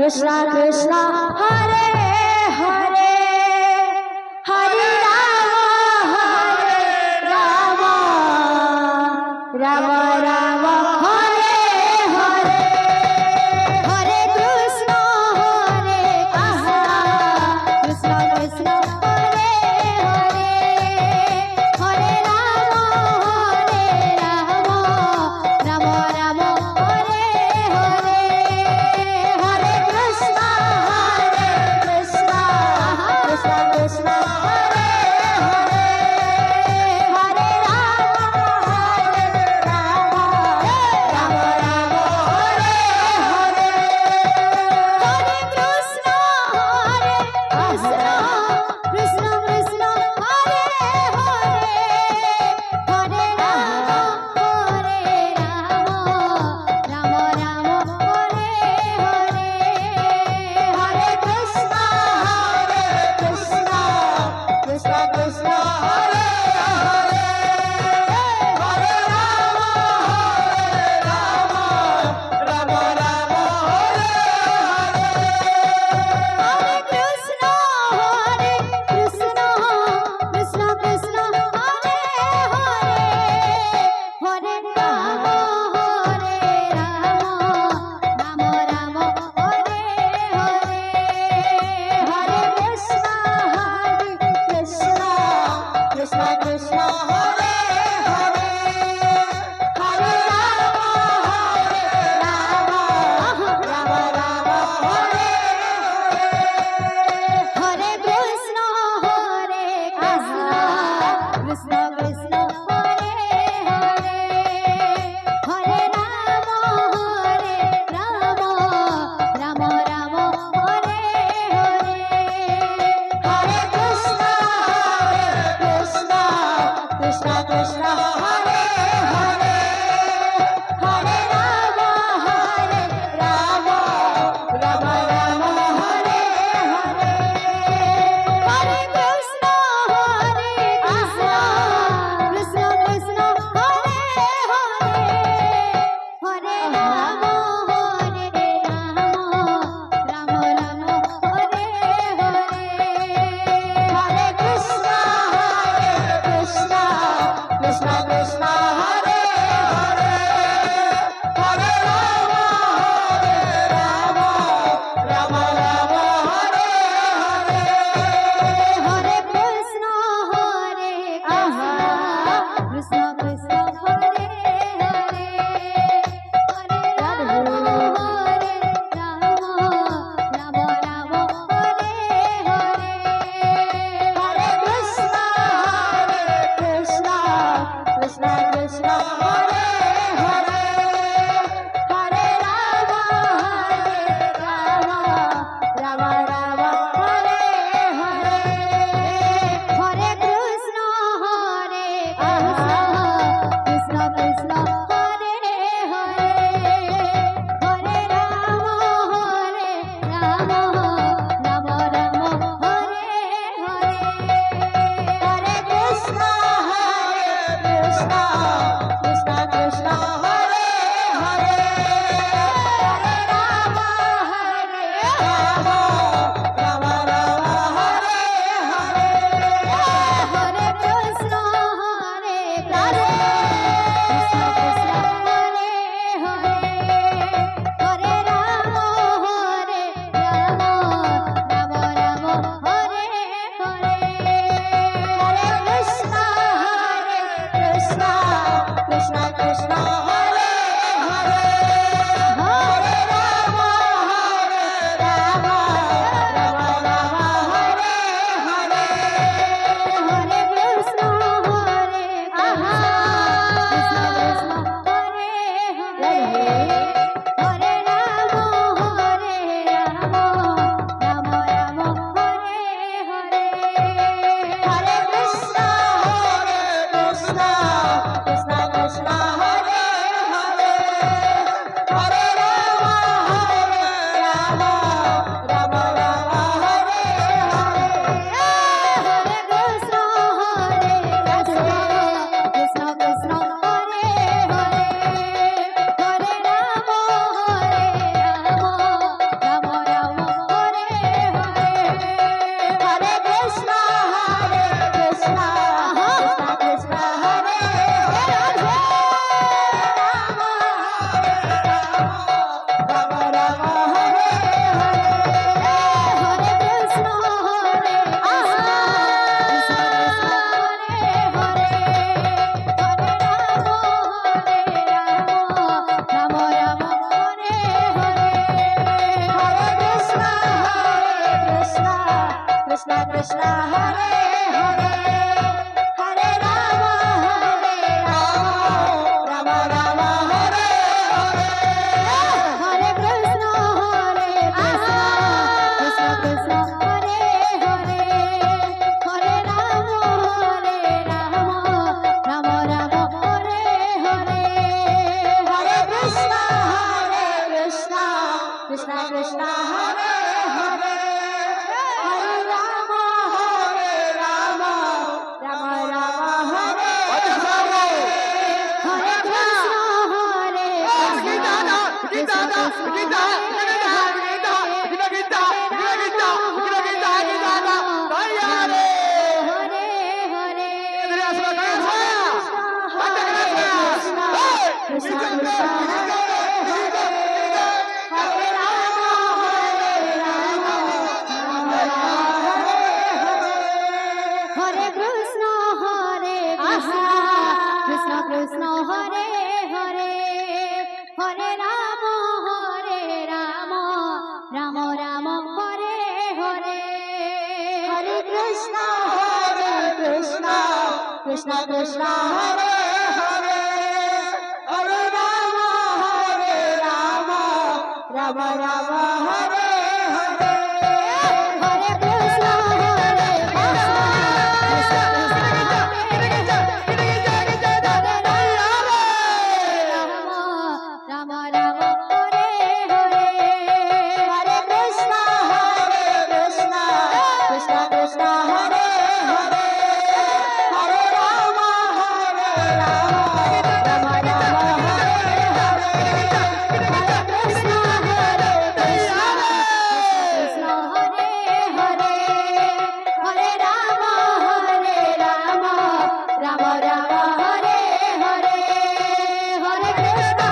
Krishna Krishna Hare Hare Hare Rama Rama Rama Hare Hare Hare Krishna Krishna Krishna Hare Hare Hare Rama Rama Rama Hare Hare Hare Krishna Krishna Krishna Hare Hare Hare Rama Rama Rama Hare Hare Hare Krishna Krishna Krishna Hare Hare Hare Rama Rama Rama Hare Hare Hare Krishna Krishna Krishna Hare Hare Hare Rama Rama Rama Hare Hare Krishna Krishna Krishna Krishna Hare Hare Hare Rama Rama Rama Hare Hare Hare Krishna Krishna Krishna Hare Hare Hare Rama Rama Rama Hare Hare Krishna Krishna Krishna Hare Hare Hare Rama Rama Rama Hare Hare Hare Krishna Krishna Krishna Hare Hare Hare Rama Rama Rama Hare Hare Hare Krishna Krishna Krishna Hare Hare Hare Rama Rama Rama Hare Hare Hare Krishna Krishna Krishna Hare Hare Hare Rama Rama Rama Hare Hare Hare Krishna Krishna Krishna Hare Hare Hare Rama Rama Rama Hare Hare Hare Krishna Krishna Krishna Hare Hare Hare Rama Rama Rama Hare Hare Hare Krishna Krishna Krishna Hare Hare Hare Rama Rama Rama Hare Hare Hare Krishna Krishna Krishna Hare Hare Hare Rama Rama Rama Hare Hare Hare Krishna Krishna Krishna Hare Hare Hare Rama Rama Rama Hare Hare Hare Krishna Krishna Krishna Hare Hare Hare Rama Rama Rama Hare Hare Hare Krishna Krishna Krishna Hare Hare Hare Rama Rama Rama Hare Hare Hare Krishna Krishna Krishna Hare Hare Hare Rama Krishna Krishna Hare Hare Hare Rama Rama Rama Hare Hare Hare Krishna Krishna Krishna Hare Hare Hare Rama Rama Rama Hare Hare Hare Krishna Krishna Krishna Hare Hare Hare Rama Rama Rama Hare Hare Hare Krishna Krishna Krishna Krishna Hare Hare Hare Rama Rama Rama Hare Hare Hare Krishna Krishna Krishna Hare Hare Hare Rama Rama Rama Hare Hare Hare Krishna Rama Rama Hare Hare Hare Krishna Krishna Krishna Hare Hare Hare Rama Rama Rama Hare Hare Hare Krishna Krishna Hare Hare Hare Rama Rama Rama Hare Hare Hare Krishna